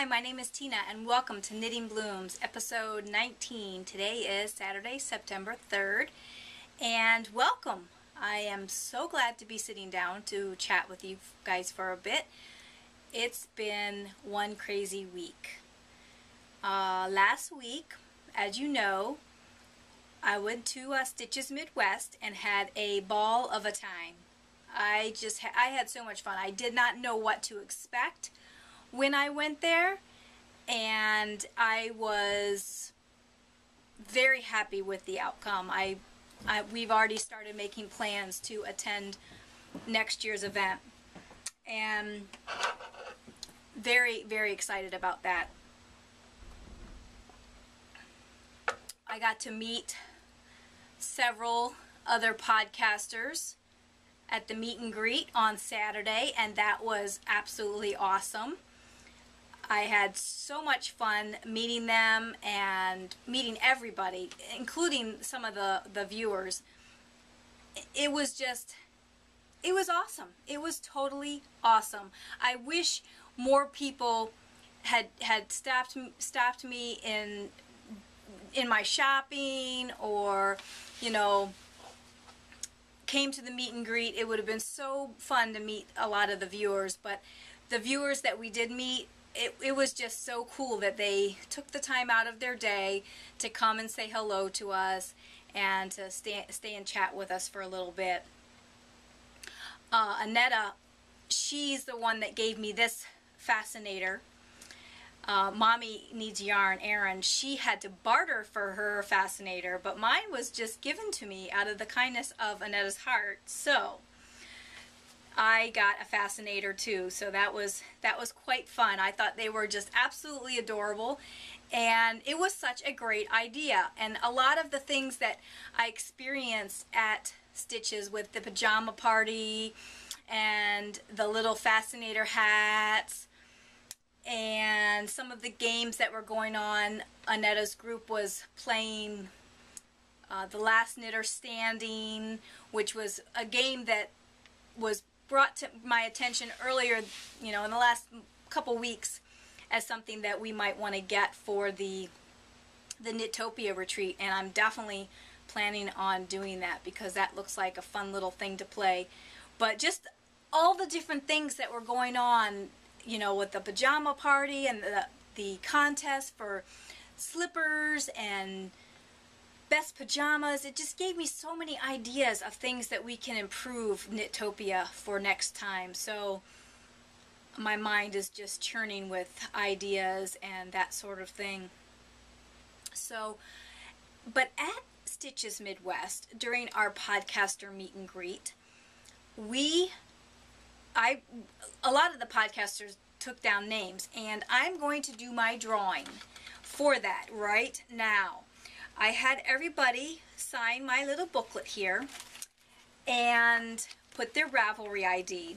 Hi, my name is Tina and welcome to Knitting Blooms, episode 19. Today is Saturday, September 3rd, and welcome. I am so glad to be sitting down to chat with you guys for a bit. It's been one crazy week. Last week, as you know, I went to Stitches Midwest and had a ball of a time. I had so much fun. I did not know what to expect when I went there, and I was very happy with the outcome. We've already started making plans to attend next year's event, and very, very excited about that. I got to meet several other podcasters at the meet and greet on Saturday, and that was absolutely awesome. I had so much fun meeting them and meeting everybody, including some of the viewers. It was awesome. It was totally awesome. I wish more people had stopped me in my shopping, or, you know, came to the meet and greet. It would have been so fun to meet a lot of the viewers, but the viewers that we did meet, it was just so cool that they took the time out of their day to come and say hello to us and to stay and chat with us for a little bit. Annetta, she's the one that gave me this Fascinator. Mommy Needs Yarn, Erin, she had to barter for her Fascinator, but mine was just given to me out of the kindness of Annetta's heart. So I got a Fascinator too, so that was quite fun. I thought they were just absolutely adorable, and it was such a great idea. And a lot of the things that I experienced at Stitches with the pajama party and the little Fascinator hats and some of the games that were going on, Annetta's group was playing The Last Knitter Standing, which was a game that was brought to my attention earlier, you know, in the last couple weeks, as something that we might want to get for the Knitopia retreat, and I'm definitely planning on doing that because that looks like a fun little thing to play. But just all the different things that were going on, you know, with the pajama party and the contest for slippers and best pajamas, it just gave me so many ideas of things that we can improve Knitopia for next time. So my mind is just churning with ideas and that sort of thing. So, but at Stitches Midwest, during our podcaster meet and greet, a lot of the podcasters took down names, and I'm going to do my drawing for that right now. I had everybody sign my little booklet here and put their Ravelry ID.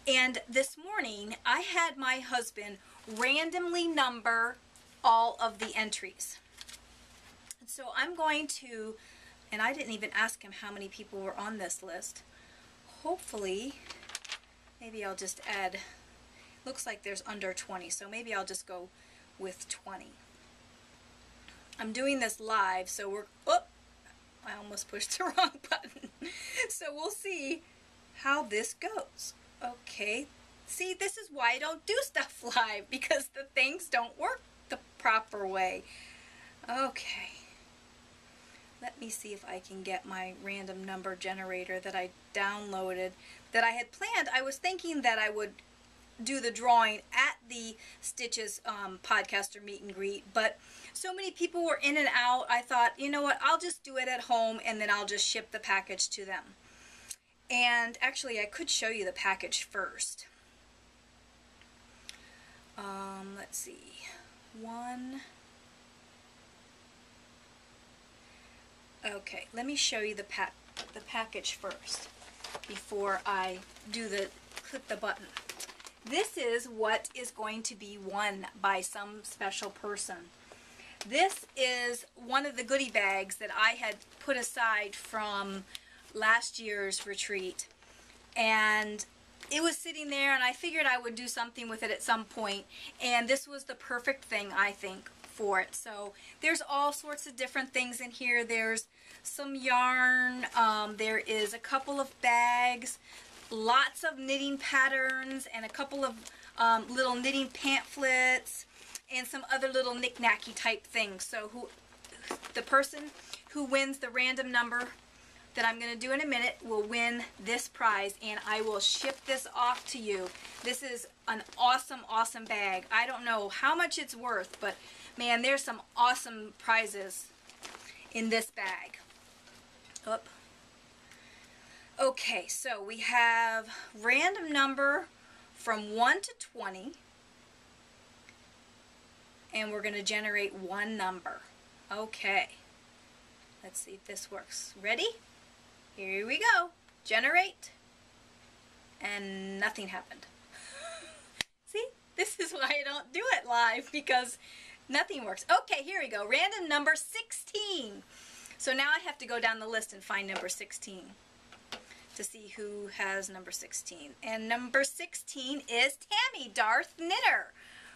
And this morning, I had my husband randomly number all of the entries. So I'm going to, and I didn't even ask him how many people were on this list. Hopefully, maybe I'll just add, looks like there's under 20, so maybe I'll just go with 20. I'm doing this live, so I almost pushed the wrong button. So we'll see how this goes. Okay, see, this is why I don't do stuff live, because the things don't work the proper way. Okay, let me see if I can get my random number generator that I downloaded, that I had planned. I was thinking that I would do the drawing at the Stitches podcaster meet and greet, but so many people were in and out, I thought, you know what, I'll just do it at home and then I'll just ship the package to them. And actually, I could show you the package first. Let's see, okay, let me show you the package first before I click the button. This is what is going to be won by some special person. This is one of the goodie bags that I had put aside from last year's retreat, and it was sitting there, and I figured I would do something with it at some point, and this was the perfect thing, I think, for it. So there's all sorts of different things in here. There's some yarn, there is a couple of bags, lots of knitting patterns, and a couple of little knitting pamphlets, and some other little knick-knacky type things. So the person who wins the random number that I'm going to do in a minute will win this prize, and I will ship this off to you. This is an awesome, awesome bag. I don't know how much it's worth, but man, there's some awesome prizes in this bag. Up. Okay, so we have random number from 1 to 20, and we're going to generate one number. Okay, let's see if this works. Ready? Here we go. Generate. And nothing happened. See? This is why I don't do it live, because nothing works. Okay, here we go. Random number 16. So now I have to go down the list and find number 16 to see who has number 16. And number 16 is Tammy, Darth Knitter.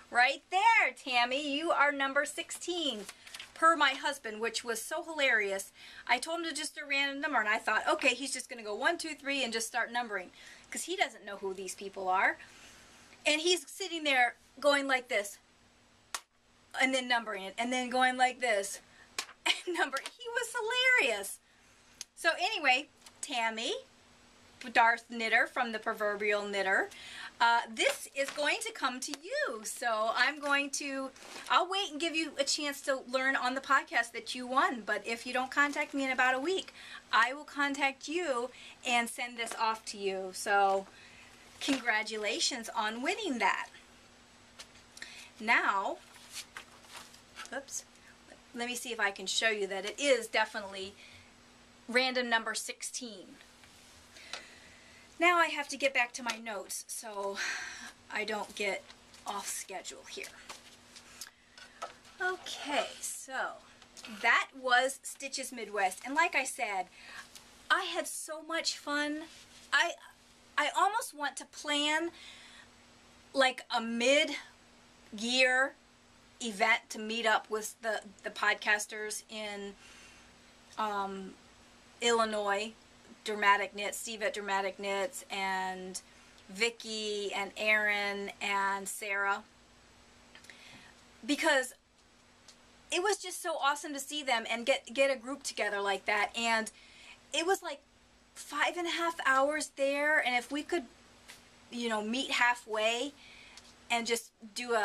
Right there, Tammy. You are number 16. Per my husband, which was so hilarious. I told him to just do a random number, and I thought, okay, he's just going to go 1, 2, 3 and just start numbering, because he doesn't know who these people are. And he's sitting there going like this, and then numbering it, and then going like this, and numbering. He was hilarious. So anyway, Tammy, Darth Knitter from the Proverbial Knitter, this is going to come to you. So I'll wait and give you a chance to learn on the podcast that you won. But if you don't contact me in about a week, I will contact you and send this off to you. So congratulations on winning that. Now, oops, let me see if I can show you that it is definitely random number 16. Now I have to get back to my notes so I don't get off schedule here. Okay, so that was Stitches Midwest. And like I said, I had so much fun. I almost want to plan like a mid-year event to meet up with the podcasters in Illinois. Dramatic Knits, Steve at Dramatic Knits, and Vicky and Aaron and Sarah, because it was just so awesome to see them and get a group together like that. And it was like 5.5 hours there, and if we could, you know, meet halfway and just do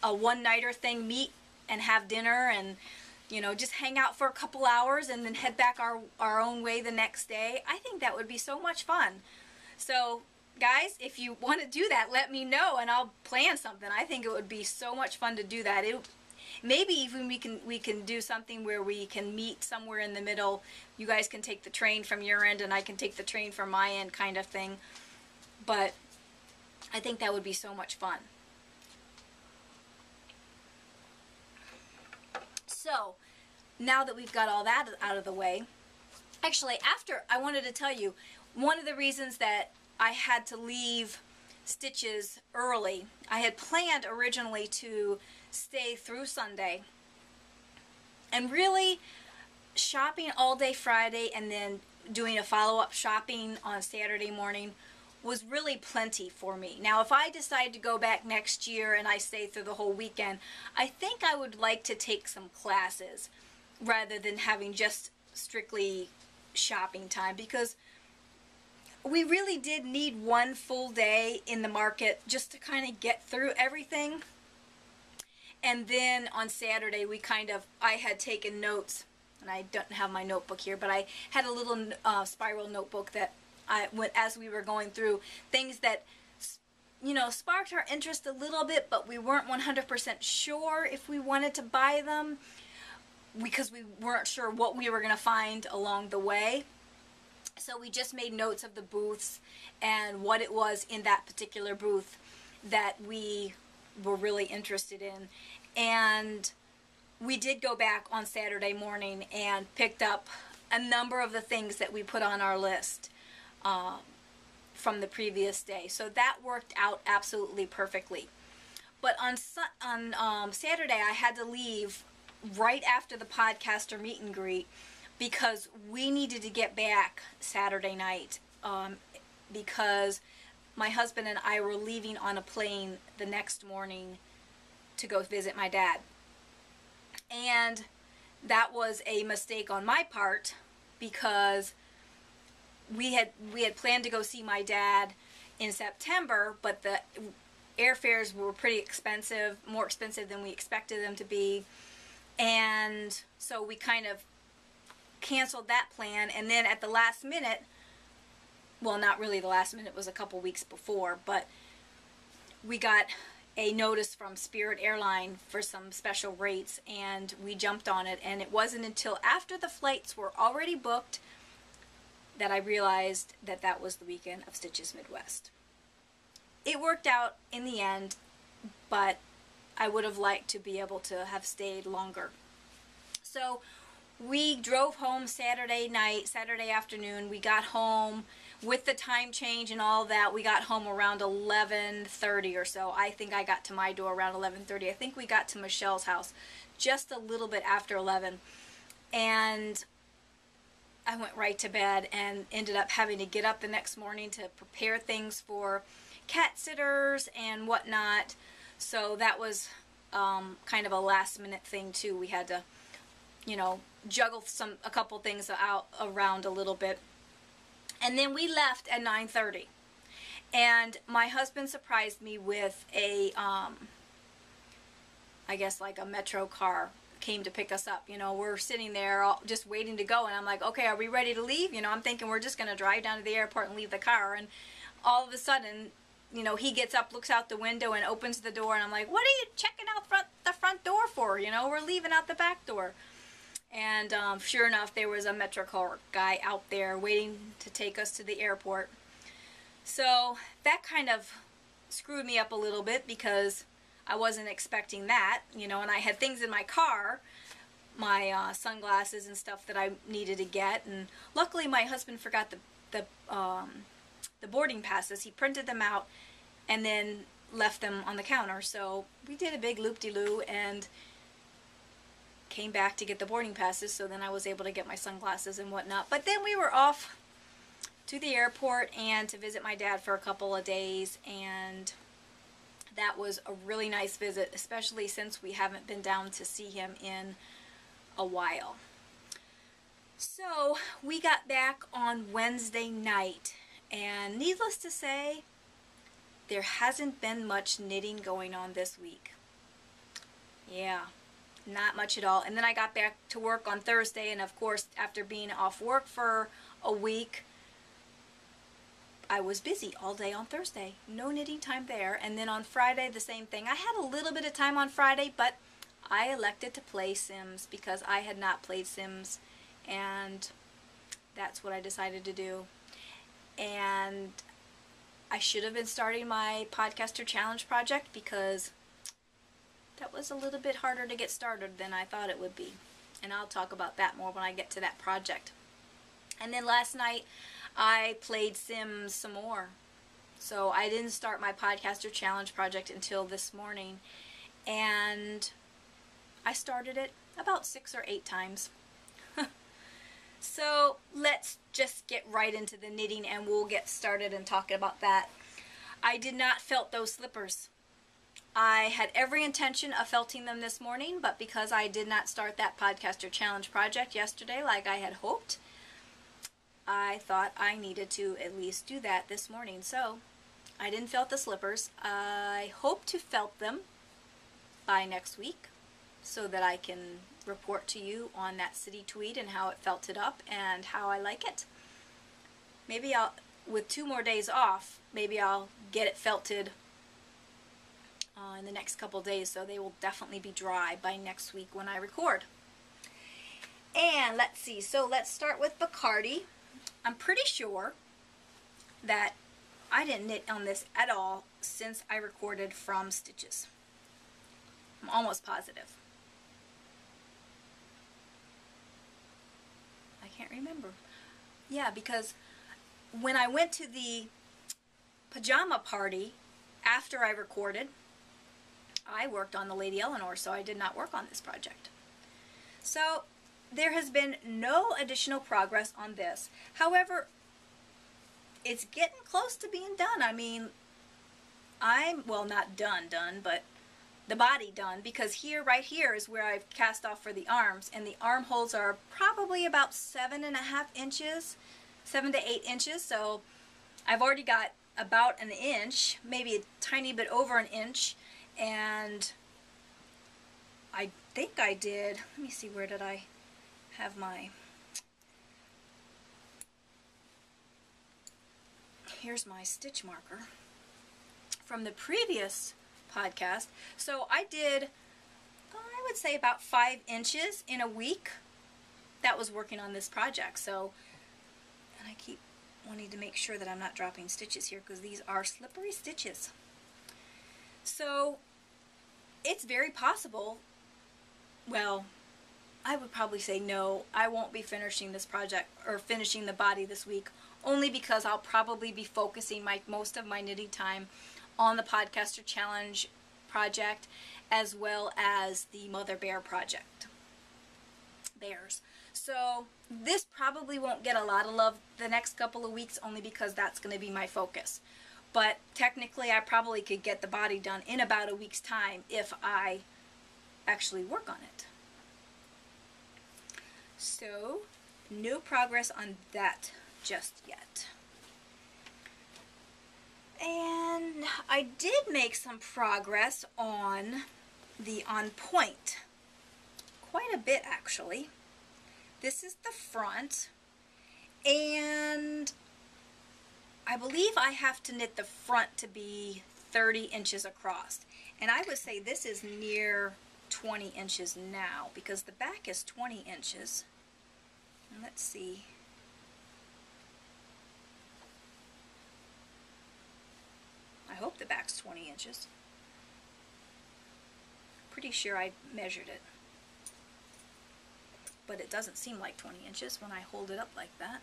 a one-nighter thing, meet and have dinner and, you know, just hang out for a couple hours and then head back our own way the next day. I think that would be so much fun. So, guys, if you want to do that, let me know and I'll plan something. I think it would be so much fun to do that. Maybe even we can do something where we can meet somewhere in the middle. You guys can take the train from your end and I can take the train from my end, kind of thing. But I think that would be so much fun. So, now that we've got all that out of the way, actually, I wanted to tell you, one of the reasons that I had to leave Stitches early, I had planned originally to stay through Sunday, and really shopping all day Friday and then doing a follow-up shopping on Saturday morning was really plenty for me. Now, if I decide to go back next year and I stay through the whole weekend, I think I would like to take some classes rather than having just strictly shopping time, because we really did need one full day in the market just to kind of get through everything. And then on Saturday, I had taken notes, and I don't have my notebook here, but I had a little spiral notebook that as we were going through things that, you know, sparked our interest a little bit, but we weren't 100% sure if we wanted to buy them because we weren't sure what we were going to find along the way. So we just made notes of the booths and what it was in that particular booth that we were really interested in. And we did go back on Saturday morning and picked up a number of the things that we put on our list from the previous day. So that worked out absolutely perfectly. But on Saturday, I had to leave right after the podcaster meet and greet because we needed to get back Saturday night because my husband and I were leaving on a plane the next morning to go visit my dad. And that was a mistake on my part because we had planned to go see my dad in September, but the airfares were pretty expensive, more expensive than we expected them to be. And so we kind of canceled that plan. And then at the last minute, well, not really the last minute, it was a couple weeks before, but we got a notice from Spirit Airline for some special rates, and we jumped on it. And it wasn't until after the flights were already booked that I realized that that was the weekend of Stitches Midwest. It worked out in the end, but I would have liked to be able to have stayed longer. So we drove home Saturday night, Saturday afternoon. We got home with the time change and all that. We got home around 11:30 or so. I think I got to my door around 11:30. I think we got to Michelle's house just a little bit after 11. And I went right to bed and ended up having to get up the next morning to prepare things for cat sitters and whatnot. So that was kind of a last minute thing too. We had to, you know, juggle a couple things out around a little bit. And then we left at 9:30. And my husband surprised me with a, I guess like a Metro car came to pick us up. You know, we're sitting there all, just waiting to go. And I'm like, okay, are we ready to leave? You know, I'm thinking we're just going to drive down to the airport and leave the car. And all of a sudden, you know, he gets up, looks out the window, and opens the door. And I'm like, what are you checking out the front door for? You know, we're leaving out the back door. And sure enough, there was a MetroCard guy out there waiting to take us to the airport. So that kind of screwed me up a little bit because I wasn't expecting that, you know, and I had things in my car, my sunglasses and stuff that I needed to get. And luckily my husband forgot the boarding passes. He printed them out and then left them on the counter. So we did a big loop-de-loo and came back to get the boarding passes, so then I was able to get my sunglasses and whatnot. But then we were off to the airport and to visit my dad for a couple of days, and that was a really nice visit, especially since we haven't been down to see him in a while. So we got back on Wednesday night, and needless to say, there hasn't been much knitting going on this week. Yeah. Not much at all. And then I got back to work on Thursday, and of course, after being off work for a week, I was busy all day on Thursday. No knitting time there. And then on Friday, the same thing. I had a little bit of time on Friday, but I elected to play Sims because I had not played Sims, and that's what I decided to do. And I should have been starting my Podcaster Challenge project because that was a little bit harder to get started than I thought it would be. And I'll talk about that more when I get to that project. And then last night, I played Sims some more. So I didn't start my Podcaster Challenge project until this morning. And I started it about 6 or 8 times. So let's just get right into the knitting and we'll get started and talk about that. I did not felt those slippers. I had every intention of felting them this morning, but because I did not start that Podcaster Challenge project yesterday like I had hoped, I thought I needed to at least do that this morning. So I didn't felt the slippers. I hope to felt them by next week so that I can report to you on that city tweet and how it felted up and how I like it. Maybe I'll, with 2 more days off, maybe I'll get it felted in the next couple days, so they will definitely be dry by next week when I record. And let's see, so let's start with Bacardi. I'm pretty sure that I didn't knit on this at all since I recorded from Stitches. I'm almost positive. I can't remember. Yeah, because when I went to the pajama party after I recorded, I worked on the Lady Eleanor, so I did not work on this project. So there has been no additional progress on this. However, it's getting close to being done. I mean, well, not done, but the body done, because here, right here, is where I've cast off for the arms, and the armholes are probably about 7.5 inches, 7 to 8 inches, so I've already got about an inch, maybe a tiny bit over an inch, and I think I did, let me see, where did I have my, here's my stitch marker from the previous podcast. So I did, I would say about 5 inches in a week that was working on this project. So, and I keep wanting to make sure that I'm not dropping stitches here because these are slippery stitches. So it's very possible, well, I would probably say no, I won't be finishing this project or finishing the body this week, only because I'll probably be focusing most of my knitting time on the Podcaster Challenge project as well as the Mother Bear project. Bears. So this probably won't get a lot of love the next couple of weeks, only because that's going to be my focus. But technically I probably could get the body done in about a week's time if I actually work on it. So no progress on that just yet. And I did make some progress on the On Pointe. Quite a bit, actually. This is the front, and I believe I have to knit the front to be 30 inches across. And I would say this is near 20 inches now, because the back is 20 inches. And let's see. I hope the back's 20 inches. Pretty sure I measured it. But it doesn't seem like 20 inches when I hold it up like that.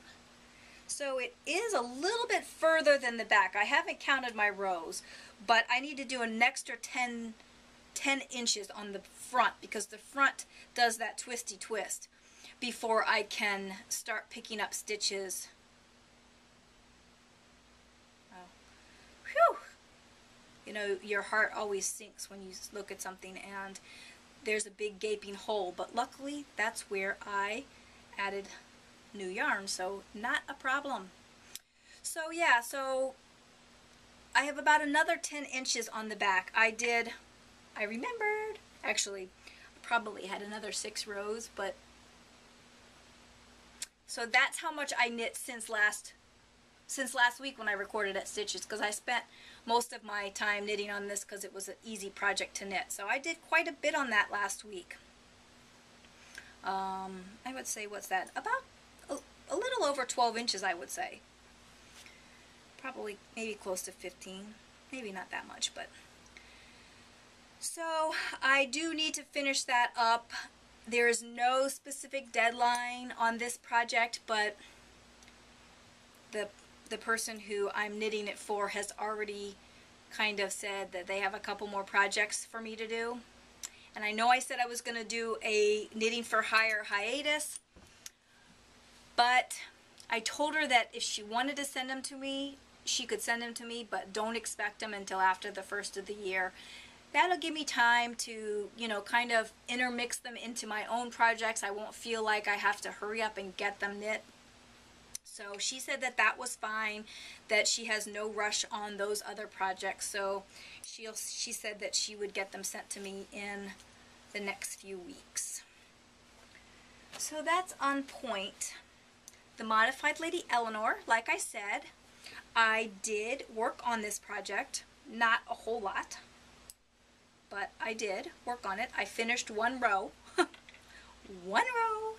So it is a little bit further than the back. I haven't counted my rows, but I need to do an extra 10 inches on the front, because the front does that twisty twist before I can start picking up stitches. Oh. Whew! You know, your heart always sinks when you look at something and there's a big gaping hole, but luckily that's where I added new yarn, so not a problem. So yeah, so I have about another 10 inches on the back. I remembered, actually probably had another 6 rows, but so that's how much I knit since last week when I recorded at Stitches, because I spent most of my time knitting on this because it was an easy project to knit. So I did quite a bit on that last week. I would say, what's that? About a little over 12 inches, I would say. Probably, maybe close to 15. Maybe not that much, but. So I do need to finish that up. There is no specific deadline on this project, but the person who I'm knitting it for has already kind of said that they have a couple more projects for me to do. And I know I said I was going to do a Knitting for Hire hiatus, but I told her that if she wanted to send them to me, she could send them to me, but don't expect them until after the first of the year. That'll give me time to, you know, kind of intermix them into my own projects. I won't feel like I have to hurry up and get them knit. So she said that that was fine, that she has no rush on those other projects. So she said that she would get them sent to me in the next few weeks. So that's On Pointe. The Modified Lady Eleanor, like I said, I did work on this project. Not a whole lot, but I did work on it. I finished 1 row. 1 row.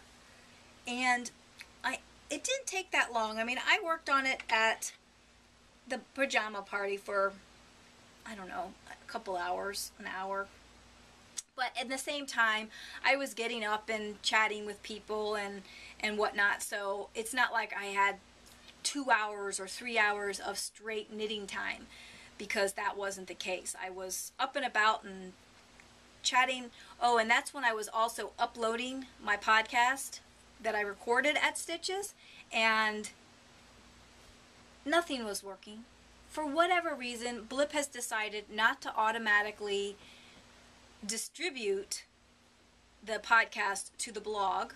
And it didn't take that long. I mean, I worked on it at the pajama party for, I don't know, a couple hours, an hour. But at the same time, I was getting up and chatting with people and whatnot. So it's not like I had 2 hours or 3 hours of straight knitting time, because that wasn't the case. I was up and about and chatting. Oh, and that's when I was also uploading my podcast that I recorded at Stitches, and nothing was working. For whatever reason, Blip has decided not to automatically distribute the podcast to the blog.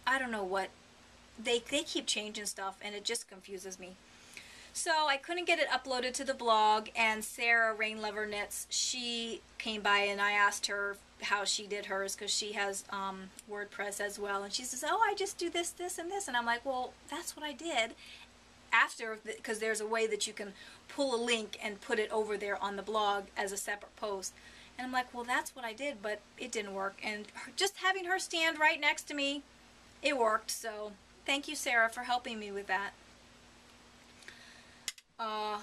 I don't know what. They keep changing stuff, and it just confuses me. So I couldn't get it uploaded to the blog, and Sarah, Rain Lover Knits, she came by and I asked her how she did hers, because she has WordPress as well, and she says, oh, I just do this, this, and this, and I'm like, well, that's what I did after, because there's a way that you can pull a link and put it over there on the blog as a separate post, and I'm like, well, that's what I did, but it didn't work, and just having her stand right next to me, it worked. So thank you, Sarah, for helping me with that.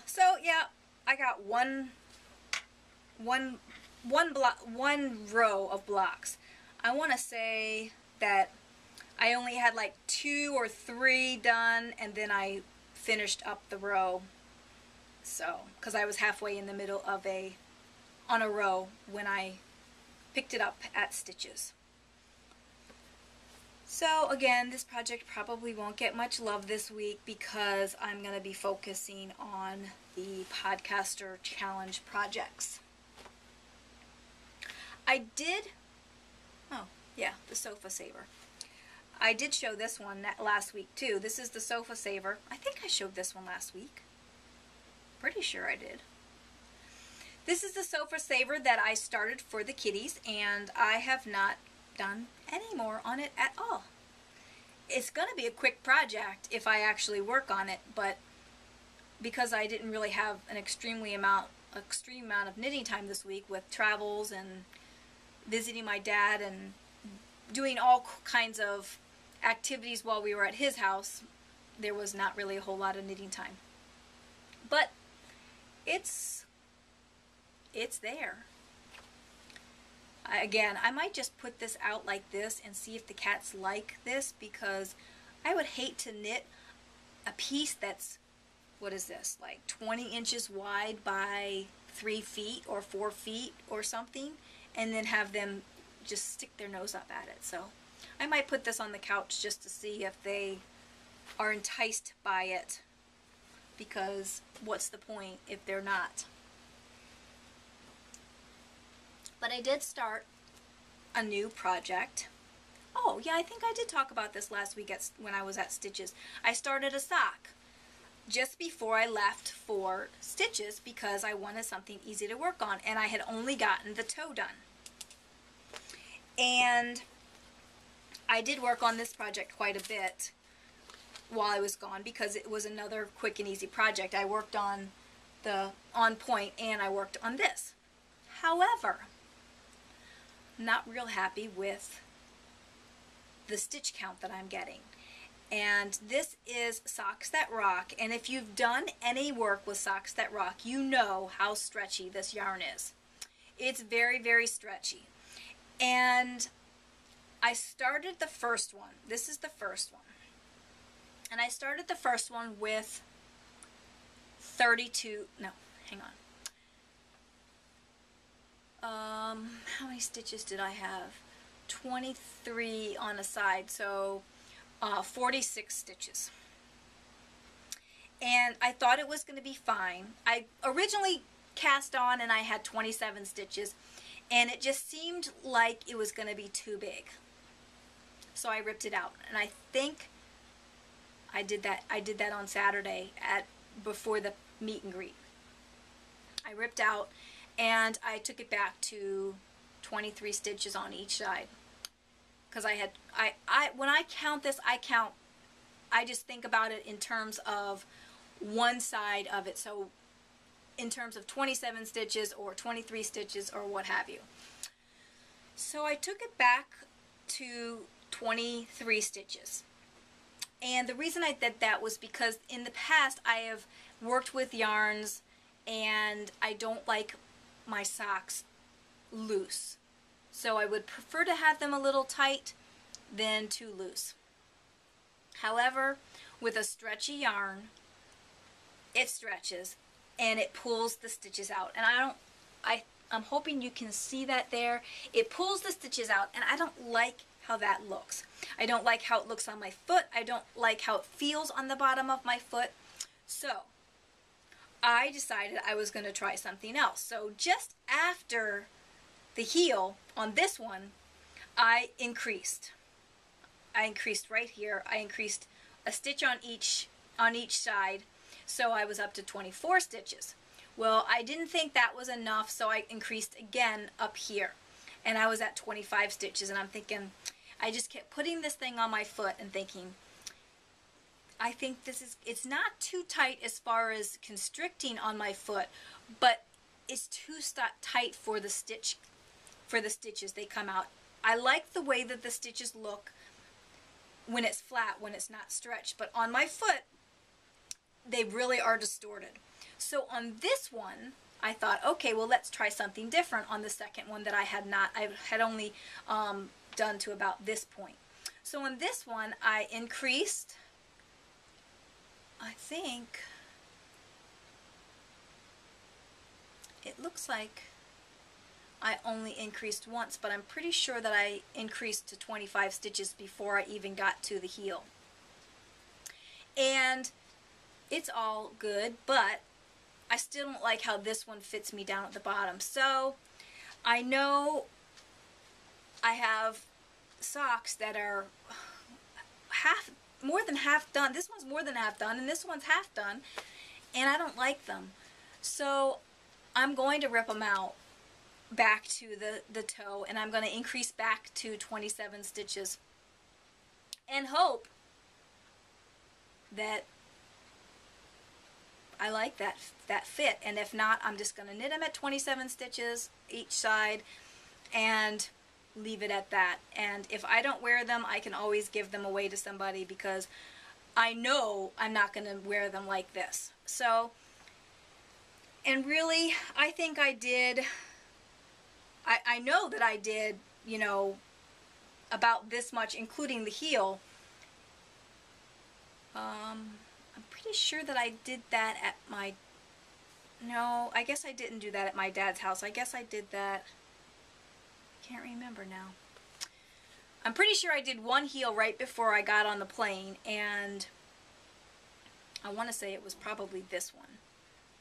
So yeah, I got one row of blocks. I want to say that I only had like 2 or 3 done, and then I finished up the row. So, because I was halfway in the middle of on a row when I picked it up at Stitches. So again, this project probably won't get much love this week because I'm going to be focusing on the Podcaster Challenge projects. I did, oh yeah, the Sofa Saver. I did show this one last week too. This is the Sofa Saver. I think I showed this one last week. Pretty sure I did. This is the Sofa Saver that I started for the kitties, and I have not done any more on it at all. It's going to be a quick project if I actually work on it, but because I didn't really have an extreme amount of knitting time this week with travels and visiting my dad and doing all kinds of activities while we were at his house, there was not really a whole lot of knitting time. But it's there. Again, I might just put this out like this and see if the cats like this, because I would hate to knit a piece that's, what is this, like 20 inches wide by 3 feet or 4 feet or something, and then have them just stick their nose up at it. So I might put this on the couch just to see if they are enticed by it, because what's the point if they're not? But I did start a new project. Oh, yeah, I think I did talk about this last week when I was at Stitches. I started a sock just before I left for Stitches because I wanted something easy to work on, and I had only gotten the toe done. And I did work on this project quite a bit while I was gone because it was another quick and easy project. I worked on Pointe, and I worked on this. However, not real happy with the stitch count that I'm getting. And this is Socks That Rock, and if you've done any work with Socks That Rock, you know how stretchy this yarn is. It's very, very stretchy. And I started the first one. This is the first one. And I started the first one with 32, no, hang on. How many stitches did I have? 23 on a side, so 46 stitches. And I thought it was going to be fine. I originally cast on and I had 27 stitches, and it just seemed like it was going to be too big. So I ripped it out, and I think I did that on Saturday before the meet and greet. I ripped out, and I took it back to 23 stitches on each side, because when I count this, I just think about it in terms of one side of it, so in terms of 27 stitches or 23 stitches or what have you. So I took it back to 23 stitches, and the reason I did that was because in the past I have worked with yarns and I don't like my socks loose, so I would prefer to have them a little tight than too loose. However, with a stretchy yarn. It stretches and it pulls the stitches out. And I'm hoping you can see that there. It pulls the stitches out, and I don't like how that looks. I don't like how it looks on my foot. I don't like how it feels on the bottom of my foot. So I decided I was going to try something else. So just after the heel on this one, I increased right here. I increased a stitch on each side, so I was up to 24 stitches. Well, I didn't think that was enough, so I increased again up here, and I was at 25 stitches. And I'm thinking, I just kept putting this thing on my foot and thinking, I think it's not too tight as far as constricting on my foot, but it's too tight for the stitches they come out. I like the way that the stitches look when it's flat, when it's not stretched, but on my foot they really are distorted. So on this one I thought, okay, well, let's try something different on the second one that I had only done to about this point. So on this one I increased, I think it looks like I only increased once, but I'm pretty sure that I increased to 25 stitches before I even got to the heel. And it's all good, but I still don't like how this one fits me down at the bottom. So I know I have socks that are more than half done. This one's more than half done, and this one's half done, and I don't like them. So I'm going to rip them out back to the toe, and I'm going to increase back to 27 stitches and hope that I like that fit. And if not, I'm just going to knit them at 27 stitches each side and leave it at that. And if I don't wear them, I can always give them away to somebody, because I know I'm not going to wear them like this. So, and really, I think I did, I know that I did, you know, about this much, including the heel. I'm pretty sure that I did that at my, no, I guess I didn't do that at my dad's house. I guess I did that, can't remember now. I'm pretty sure I did one heel right before I got on the plane, and I want to say it was probably this one.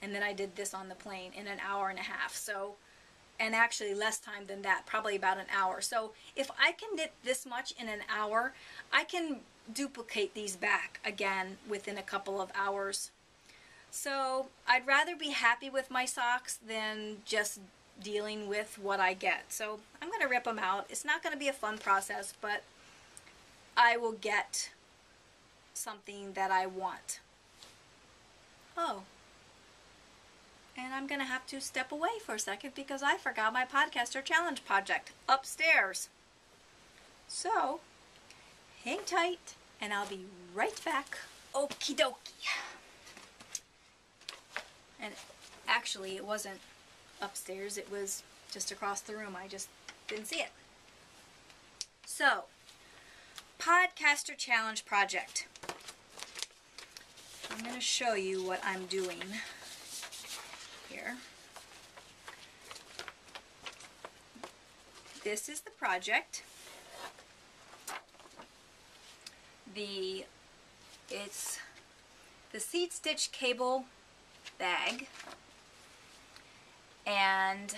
And then I did this on the plane in an hour and a half. So, and actually less time than that, probably about an hour. So if I can knit this much in an hour, I can duplicate these back again within a couple of hours. So I'd rather be happy with my socks than just dealing with what I get. So I'm going to rip them out. It's not going to be a fun process, but I will get something that I want. Oh. And I'm going to have to step away for a second because I forgot my Podcaster Challenge project upstairs. So, hang tight and I'll be right back. Okie dokie. And actually, it wasn't upstairs. It was just across the room. I just didn't see it. So, Podcaster Challenge project. I'm going to show you what I'm doing here. This is the project. It's the seed stitch cable bag, and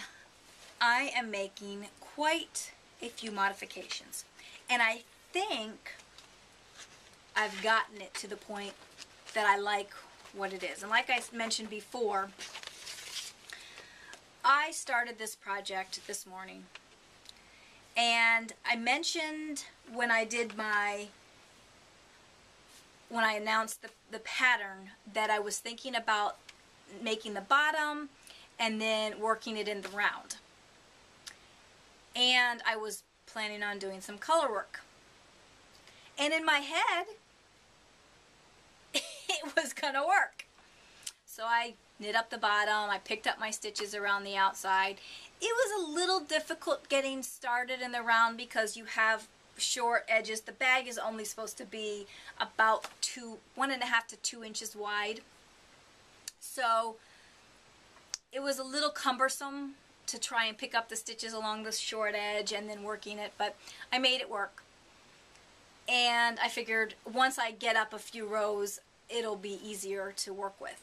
I am making quite a few modifications, and I think I've gotten it to the point that I like what it is. And like I mentioned before, I started this project this morning, and I mentioned when I did when I announced the pattern that I was thinking about making the bottom and then working it in the round. And I was planning on doing some color work. And in my head, it was gonna work. So I knit up the bottom, I picked up my stitches around the outside. It was a little difficult getting started in the round because you have short edges. The bag is only supposed to be about 1.5 to 2 inches wide. So it was a little cumbersome to try and pick up the stitches along the short edge and then working it, but I made it work. And I figured once I get up a few rows, it'll be easier to work with.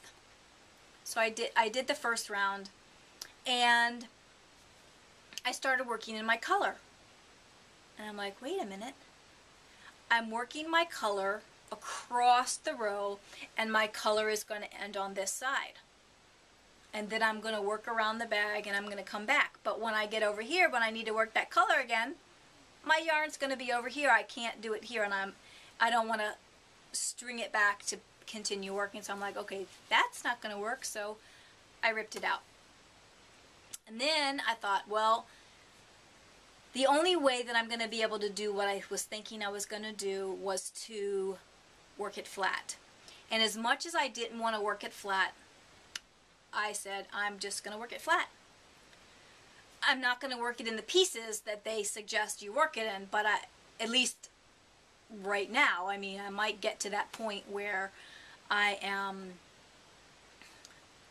So I did the first round, and I started working in my color. And I'm like, wait a minute. I'm working my color across the row, and my color is going to end on this side. And then I'm going to work around the bag, and I'm going to come back. But when I get over here, when I need to work that color again, my yarn's going to be over here. I can't do it here, and I don't want to string it back to continue working. So I'm like, okay, that's not going to work. So I ripped it out. And then I thought, well, the only way that I'm going to be able to do what I was thinking I was going to do was to work it flat. And as much as I didn't want to work it flat, I said, I'm just going to work it flat. I'm not going to work it in the pieces that they suggest you work it in, but at least right now, I mean, I might get to that point where I am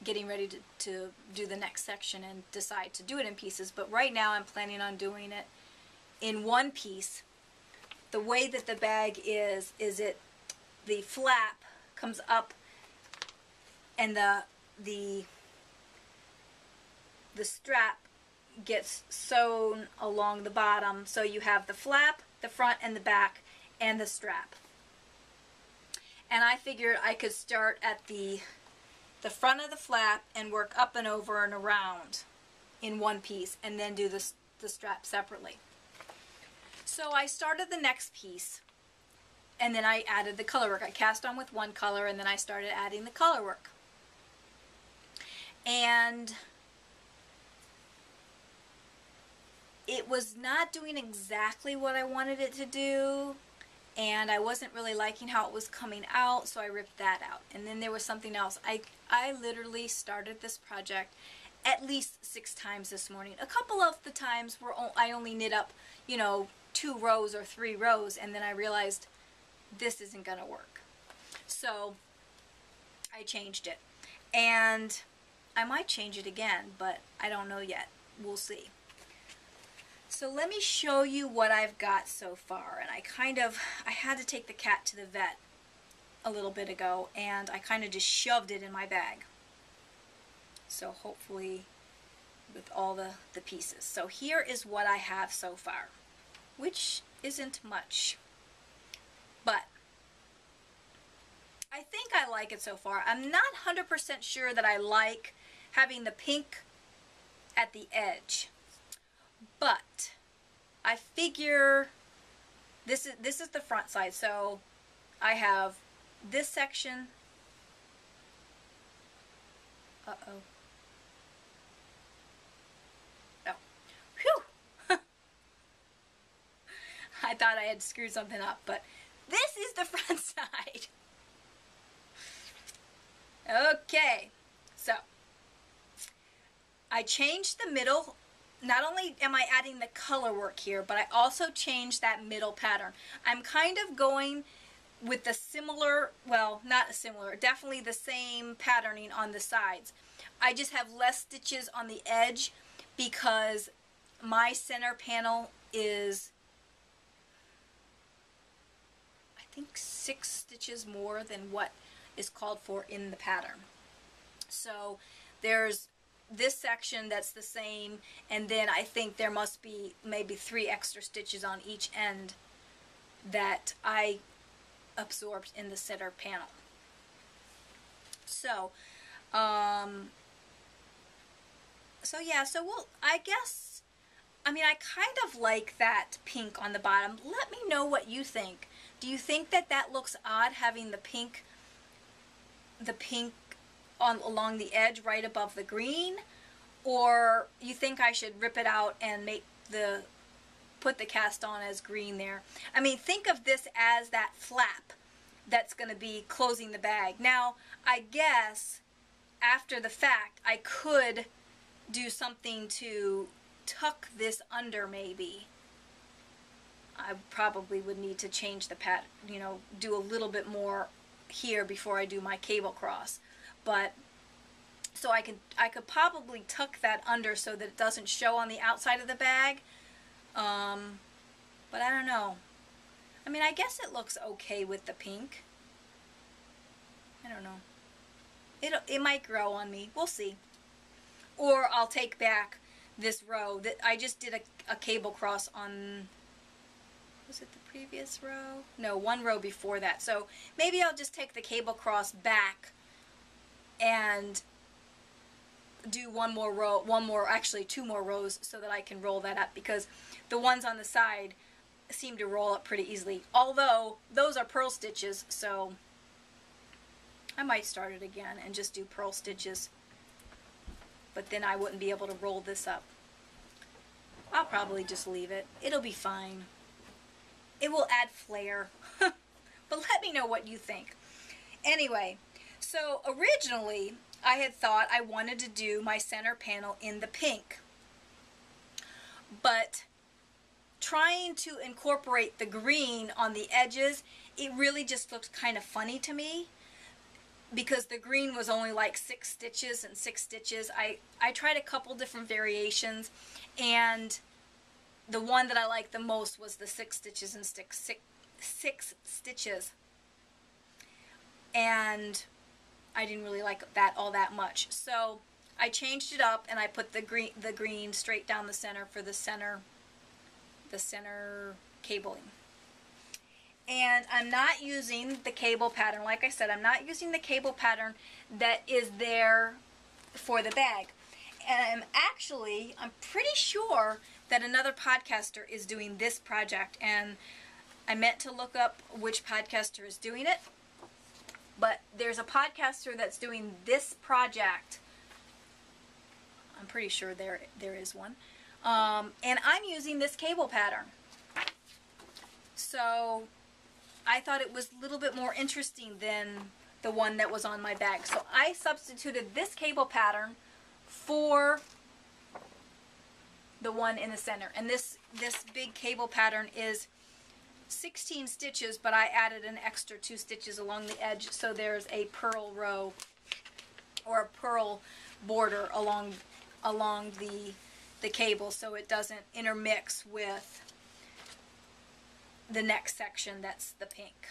getting ready to do the next section and decide to do it in pieces, but right now I'm planning on doing it in one piece. The way that the bag is the flap comes up and the strap gets sewn along the bottom, so you have the flap, the front and the back, and the strap. And I figured I could start at the front of the flap and work up and over and around in one piece, and then do the strap separately. So I started the next piece, and then I added the color work. I cast on with one color, and then I started adding the color work. And it was not doing exactly what I wanted it to do, and I wasn't really liking how it was coming out, so I ripped that out. And then there was something else. I literally started this project at least 6 times this morning. A couple of the times where I only knit up, 2 rows or 3 rows, and then I realized this isn't going to work. So I changed it. And I might change it again, but I don't know yet. We'll see. So let me show you what I've got so far. And I had to take the cat to the vet a little bit ago, and I kind of just shoved it in my bag. So hopefully with all the pieces. So here is what I have so far, which isn't much. But I think I like it so far. I'm not 100% sure that I like having the pink at the edge. But I figure this is the front side. So I have this section. Uh-oh. Oh. Whew. I thought I had screwed something up, but this is the front side. Okay. So I changed the middle. Not only am I adding the color work here, but I also changed that middle pattern. I'm kind of going with the similar, well, not similar, definitely the same patterning on the sides. I just have less stitches on the edge because my center panel is, I think, 6 stitches more than what is called for in the pattern. So there's this section that's the same, and then I think there must be maybe 3 extra stitches on each end that I absorbed in the center panel. So yeah, so I guess, I mean, I kind of like that pink on the bottom. Let me know what you think. Do you think that that looks odd, having the pink along the edge right above the green, or you think I should rip it out and put the cast on as green there? I mean, think of this as that flap that's going to be closing the bag. Now, I guess after the fact, I could do something to tuck this under maybe. I probably would need to change the you know, do a little bit more here before I do my cable cross. But so I could probably tuck that under so that it doesn't show on the outside of the bag. But I don't know. I mean, I guess it looks okay with the pink. I don't know. It might grow on me. We'll see. Or I'll take back this row that I just did a cable cross on. Was it the previous row? No, one row before that. So maybe I'll just take the cable cross back and do one more row, actually 2 more rows, so that I can roll that up, because the ones on the side seem to roll up pretty easily. Although those are purl stitches, so I might start it again and just do purl stitches. But then I wouldn't be able to roll this up. I'll probably just leave it. It'll be fine. It will add flair. But let me know what you think. Anyway, so originally I had thought I wanted to do my center panel in the pink. But trying to incorporate the green on the edges, it really just looked kind of funny to me, because the green was only like 6 stitches and 6 stitches. I tried a couple different variations, and the one that I liked the most was the 6 stitches and 6 stitches. And I didn't really like that all that much. So I changed it up and I put the green straight down the center for the center cabling. And I'm not using the cable pattern. Like I said, I'm not using the cable pattern that is there for the bag. And I'm pretty sure that another podcaster is doing this project, and I meant to look up which podcaster is doing it, but there's a podcaster that's doing this project. I'm pretty sure there is one. And I'm using this cable pattern. So I thought it was a little bit more interesting than the one that was on my bag. So I substituted this cable pattern for the one in the center. And this big cable pattern is 16 stitches, but I added an extra 2 stitches along the edge, so there's a purl row or a purl border along the cable, so it doesn't intermix with the next section that's the pink.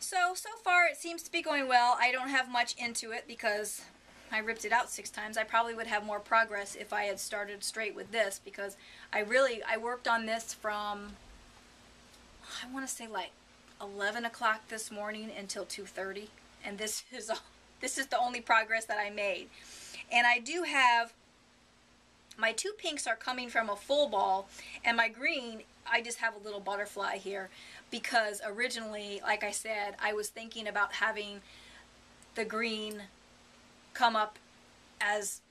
So far it seems to be going well. I don't have much into it because I ripped it out 6 times. I probably would have more progress if I had started straight with this, because I worked on this from, I want to say like 11 o'clock this morning until 2:30, and this is the only progress that I made. And I do have, my 2 pinks are coming from a full ball, and my green, I just have a little butterfly here, because originally, like I said, I was thinking about having the green come up as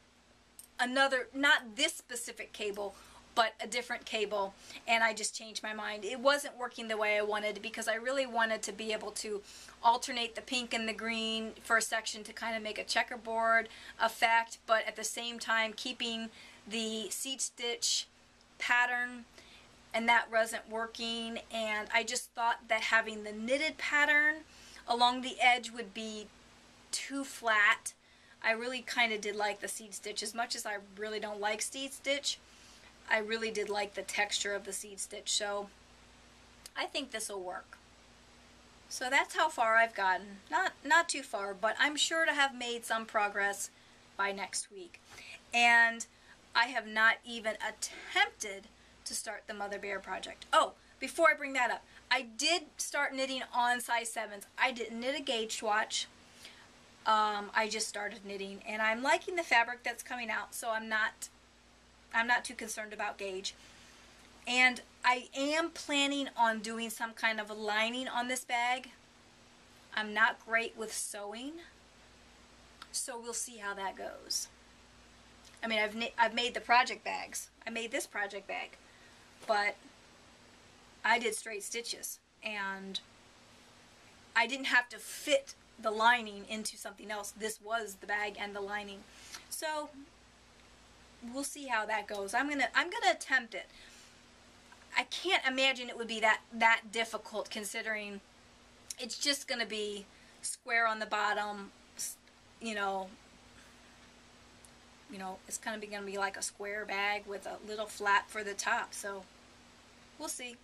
another, not this specific cable, but a different cable, and I just changed my mind. It wasn't working the way I wanted, because I really wanted to be able to alternate the pink and the green for a section to kind of make a checkerboard effect, but at the same time keeping the seed stitch pattern, and that wasn't working. And I just thought that having the knitted pattern along the edge would be too flat. I really kind of did like the seed stitch. As much as I really don't like seed stitch, I really did like the texture of the seed stitch, so I think this will work. So that's how far I've gotten. Not too far, but I'm sure to have made some progress by next week. And I have not even attempted to start the Mother Bear project. Oh, before I bring that up, I did start knitting on size 7s. I didn't knit a gauge swatch. I just started knitting, and I'm liking the fabric that's coming out, so I'm not too concerned about gauge. And I am planning on doing some kind of a lining on this bag. I'm not great with sewing, so we'll see how that goes. I mean, I've made the project bags. I made this project bag, but I did straight stitches, and I didn't have to fit the lining into something else. This was the bag and the lining. So we'll see how that goes. I'm gonna attempt it. I can't imagine it would be that difficult, considering it's just going to be square on the bottom, you know, it's kind of going to be like a square bag with a little flap for the top. So we'll see.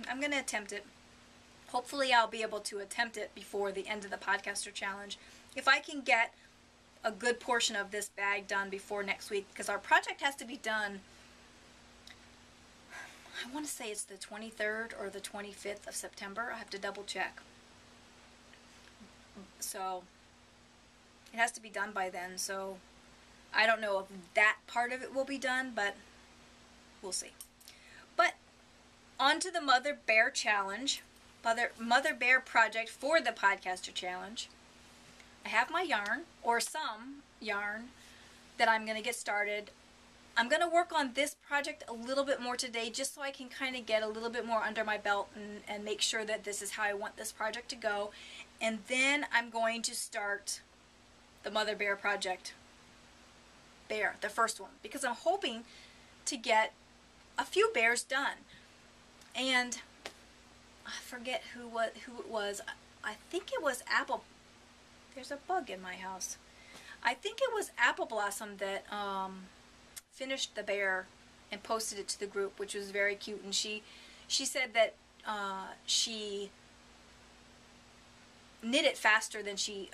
I'm going to attempt it. Hopefully I'll be able to attempt it before the end of the Podcaster Challenge. If I can get a good portion of this bag done before next week, because our project has to be done, I want to say it's the 23rd or the 25th of September. I have to double check. So it has to be done by then. So I don't know if that part of it will be done, but we'll see. But on to the Mother Bear Challenge, Mother Bear project for the Podcaster Challenge. I have my yarn, or some yarn, that I'm going to get started. I'm going to work on this project a little bit more today, just so I can kind of get a little bit more under my belt and make sure that this is how I want this project to go. And then I'm going to start the Mother Bear project. Bear, the first one, because I'm hoping to get a few bears done. And I forget who it was. I think it was Apple. There's a bug in my house. I think it was Apple Blossom that finished the bear and posted it to the group, which was very cute. And she said that she knit it faster than she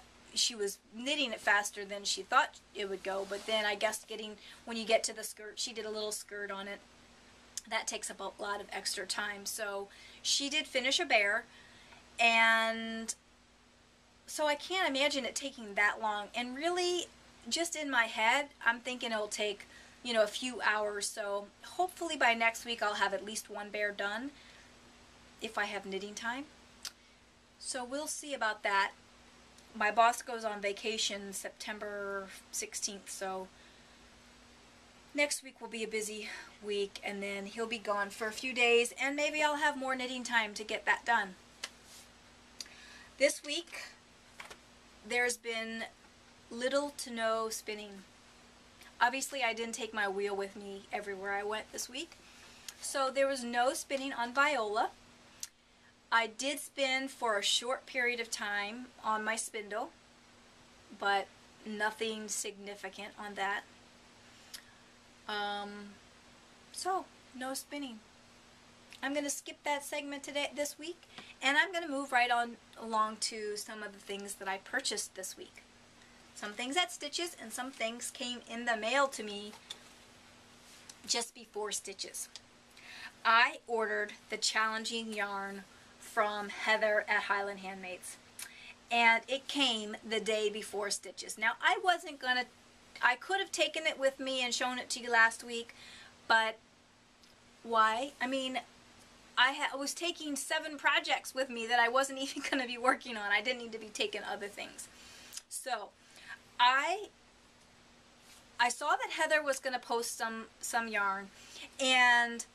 was knitting it faster than she thought it would go. But then I guess when you get to the skirt, she did a little skirt on it. That takes up a lot of extra time. So she did finish a bear, and so I can't imagine it taking that long. And really, just in my head, I'm thinking it'll take, a few hours. So hopefully by next week I'll have at least one bear done, if I have knitting time. So we'll see about that. My boss goes on vacation September 16th, so next week will be a busy week, and then he'll be gone for a few days, and maybe I'll have more knitting time to get that done. This week, there's been little to no spinning. Obviously, I didn't take my wheel with me everywhere I went this week, so there was no spinning on Viola. I did spin for a short period of time on my spindle, but nothing significant on that. So, no spinning. I'm going to skip that segment this week, and I'm going to move right on along to some of the things that I purchased this week. Some things at Stitches, and some things came in the mail to me just before Stitches. I ordered the challenging yarn from Heather at Highland Handmaids, and it came the day before Stitches. Now, I could have taken it with me and shown it to you last week, but why? I mean, I was taking 7 projects with me that I wasn't even going to be working on. I didn't need to be taking other things. So I saw that Heather was going to post some yarn, and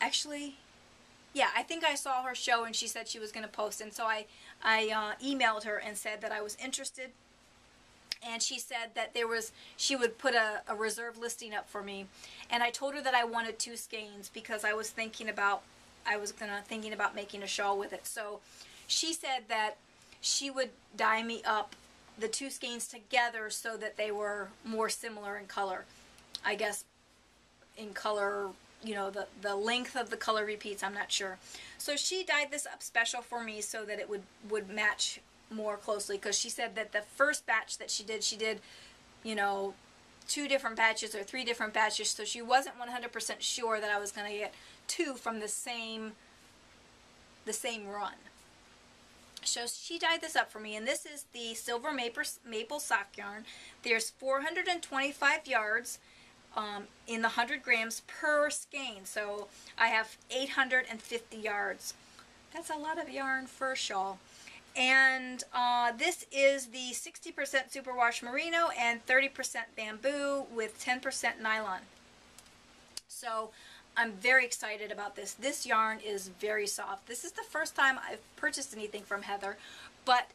actually, yeah, I think I saw her show and she said she was going to post, and so I emailed her and said that I was interested, and she said that she would put a reserve listing up for me, and I told her that I wanted 2 skeins because I was thinking about making a shawl with it. So she said that she would dye me up the 2 skeins together so that they were more similar in color. I guess in color, the length of the color repeats, I'm not sure. So she dyed this up special for me so that it would match more closely, because she said that the first batch that she did 2 different batches or 3 different batches, so she wasn't 100% sure that I was going to get 2 from the same run. So she dyed this up for me, and this is the Silver Maple Sock Yarn. There's 425 yards in the 100 grams per skein, so I have 850 yards. That's a lot of yarn for a shawl. And this is the 60% superwash merino and 30% bamboo with 10% nylon. So I'm very excited about this. This yarn is very soft. This is the first time I've purchased anything from Heather, but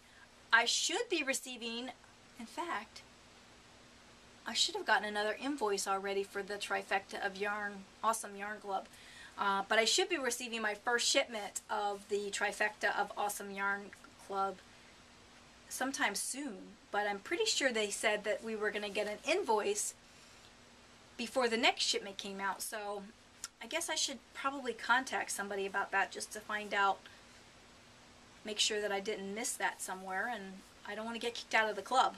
I should be receiving, in fact, I should have gotten another invoice already for the trifecta of yarn, awesome yarn glove. But I should be receiving my first shipment of the trifecta of Awesome Yarn Club sometime soon. But I'm pretty sure they said that we were going to get an invoice before the next shipment came out. So I guess I should probably contact somebody about that just to find out, make sure that I didn't miss that somewhere, and I don't want to get kicked out of the club.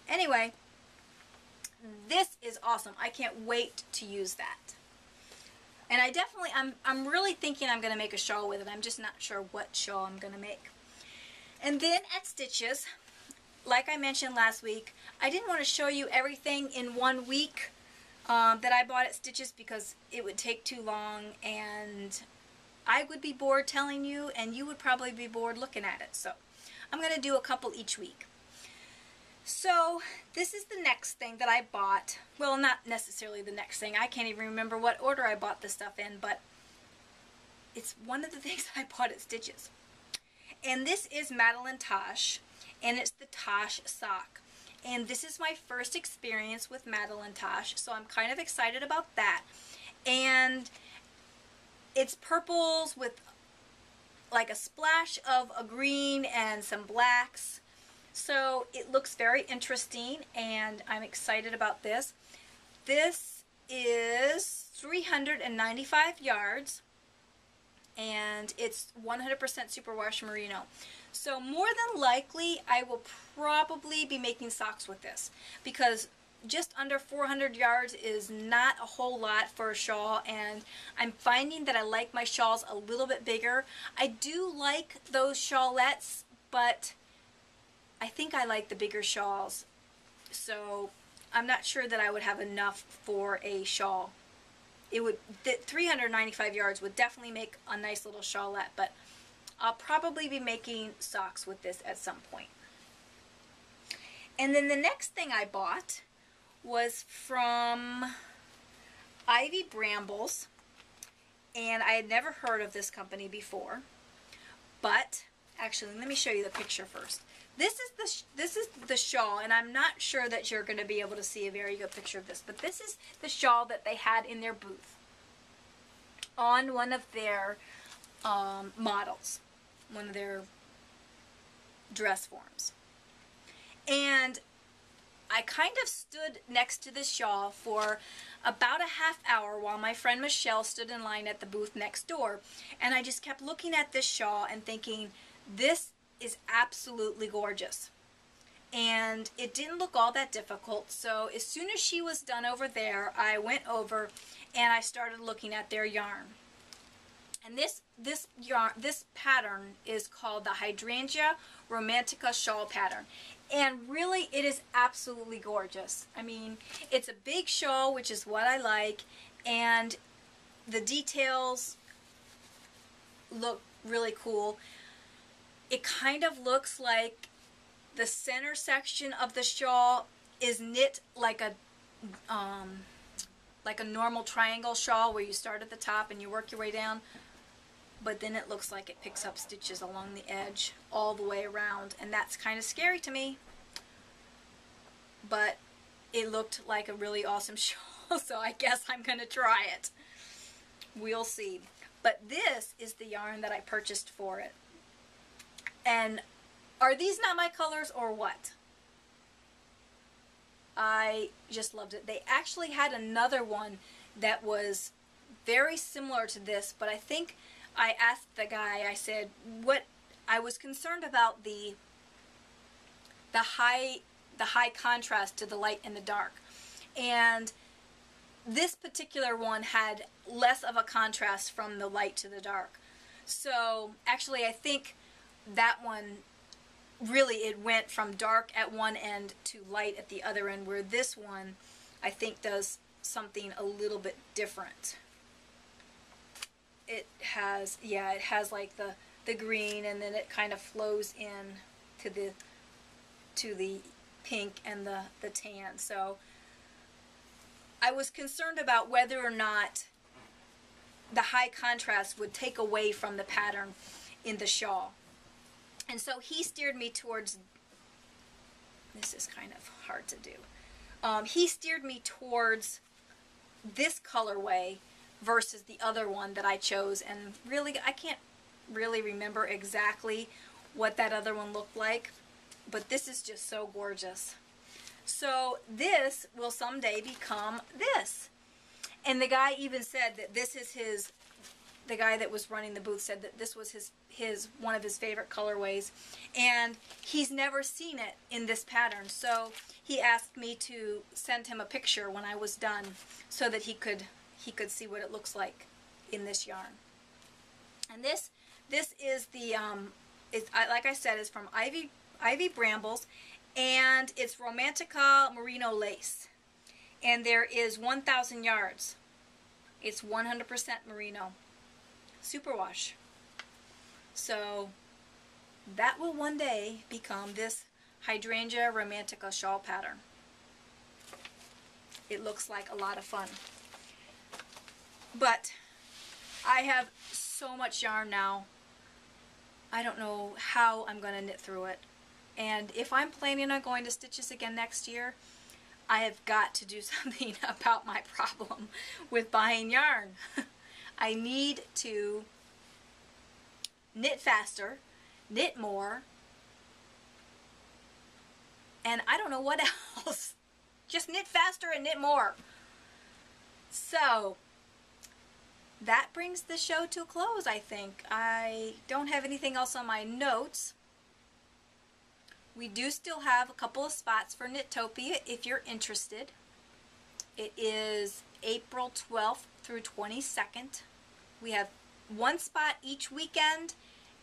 Anyway, this is awesome. I can't wait to use that. And I definitely, I'm really thinking I'm going to make a shawl with it. I'm just not sure what shawl I'm going to make. And then at Stitches, like I mentioned last week, I didn't want to show you everything in 1 week that I bought at Stitches because it would take too long and I would be bored telling you and you would probably be bored looking at it. So I'm going to do a couple each week. So this is the next thing that I bought. Well, not necessarily the next thing. I can't even remember what order I bought this stuff in, but it's one of the things I bought at Stitches. And this is Madeline Tosh, and it's the Tosh sock. And this is my first experience with Madeline Tosh, so I'm kind of excited about that. And it's purples with like a splash of a green and some blacks. So it looks very interesting, and I'm excited about this. This is 395 yards, and it's 100% superwash merino. So more than likely, I will probably be making socks with this, because just under 400 yards is not a whole lot for a shawl, and I'm finding that I like my shawls a little bit bigger. I do like those shawlettes, but I think I like the bigger shawls, so I'm not sure that I would have enough for a shawl. It would, 395 yards would definitely make a nice little shawlette, but I'll probably be making socks with this at some point. And then the next thing I bought was from Ivy Brambles, and I had never heard of this company before, but actually let me show you the picture first. This is the shawl, and I'm not sure that you're going to be able to see a very good picture of this, but this is the shawl that they had in their booth on one of their models, one of their dress forms. And I kind of stood next to this shawl for about a half hour while my friend Michelle stood in line at the booth next door, and I just kept looking at this shawl and thinking, this is absolutely gorgeous. And it didn't look all that difficult, so as soon as she was done over there, I went over and I started looking at their yarn. And this pattern is called the Hydrangea Romantica Shawl Pattern. And really, it is absolutely gorgeous. I mean, it's a big shawl, which is what I like, and the details look really cool. It kind of looks like the center section of the shawl is knit like a normal triangle shawl where you start at the top and you work your way down, but then it looks like it picks up stitches along the edge all the way around, and that's kind of scary to me. But it looked like a really awesome shawl, so I guess I'm going to try it. We'll see. But this is the yarn that I purchased for it. And are these not my colors or what? I just loved it. They actually had another one that was very similar to this, but I think I asked the guy, I said, what, I was concerned about the high contrast to the light and the dark. And this particular one had less of a contrast from the light to the dark. So actually I think that one, really it went from dark at one end to light at the other end, where this one I think does something a little bit different. It has, yeah, it has like the green, and then it kind of flows in to the pink and the tan. So I was concerned about whether or not the high contrast would take away from the pattern in the shawl. And so he steered me towards, this is kind of hard to do, he steered me towards this colorway, versus the other one that I chose. And really, I can't really remember exactly what that other one looked like, but this is just so gorgeous. So this will someday become this. And the guy even said that this is his, the guy that was running the booth said that this was his one of his favorite colorways, and he's never seen it in this pattern. So he asked me to send him a picture when I was done so that he could see what it looks like in this yarn. And this is the like I said, is from Ivy Brambles, and it's Romantica Merino lace, and there is 1,000 yards. It's 100% merino superwash. So that will one day become this Hydrangea Romantica shawl pattern. It looks like a lot of fun. But I have so much yarn now, I don't know how I'm going to knit through it. And if I'm planning on going to Stitches again next year, I have got to do something about my problem with buying yarn. I need to knit faster, knit more, and I don't know what else. Just knit faster and knit more. So that brings the show to a close, I think. I don't have anything else on my notes. We do still have a couple of spots for Knitopia if you're interested. It is April 12th through 22nd. We have one spot each weekend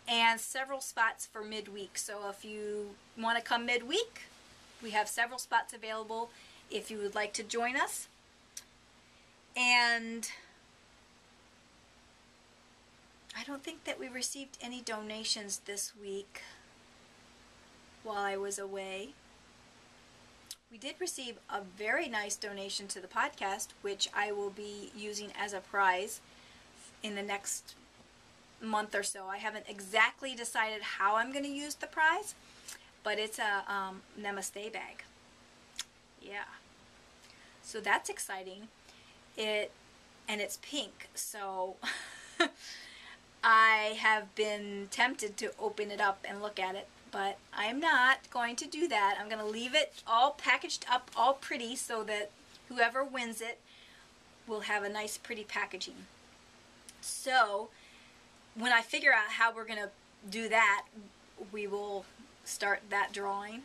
and several spots for midweek. So if you want to come midweek, we have several spots available if you would like to join us. And I don't think that we received any donations this week while I was away. We did receive a very nice donation to the podcast, which I will be using as a prize in the next month or so. I haven't exactly decided how I'm going to use the prize, but it's a Namaste bag. Yeah. So that's exciting. And it's pink, so I have been tempted to open it up and look at it, but I'm not going to do that. I'm going to leave it all packaged up, all pretty, so that whoever wins it will have a nice pretty packaging. So when I figure out how we're going to do that, we will start that drawing.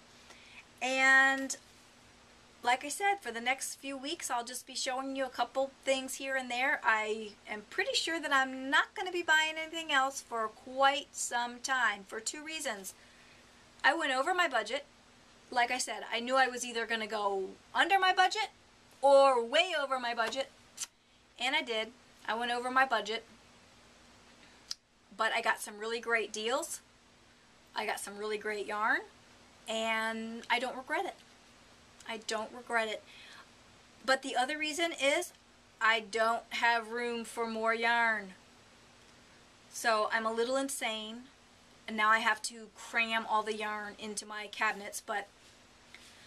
And like I said, for the next few weeks, I'll just be showing you a couple things here and there. I am pretty sure that I'm not going to be buying anything else for quite some time, for two reasons. I went over my budget. Like I said, I knew I was either going to go under my budget or way over my budget, and I did. I went over my budget, but I got some really great deals. I got some really great yarn, and I don't regret it. I don't regret it. But the other reason is I don't have room for more yarn. So I'm a little insane, and now I have to cram all the yarn into my cabinets. But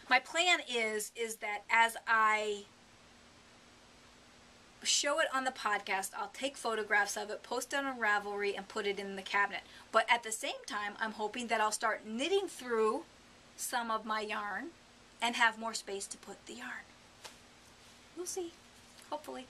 my plan is that as I show it on the podcast, I'll take photographs of it, post it on Ravelry, and put it in the cabinet. But at the same time, I'm hoping that I'll start knitting through some of my yarn and have more space to put the yarn. We'll see. Hopefully.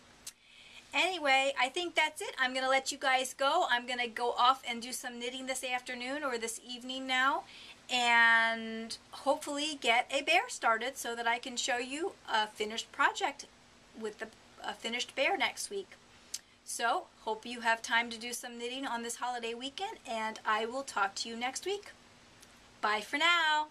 Anyway, I think that's it. I'm going to let you guys go. I'm going to go off and do some knitting this afternoon or this evening now, and hopefully get a bear started so that I can show you a finished project with a finished bear next week. So, hope you have time to do some knitting on this holiday weekend, and I will talk to you next week. Bye for now.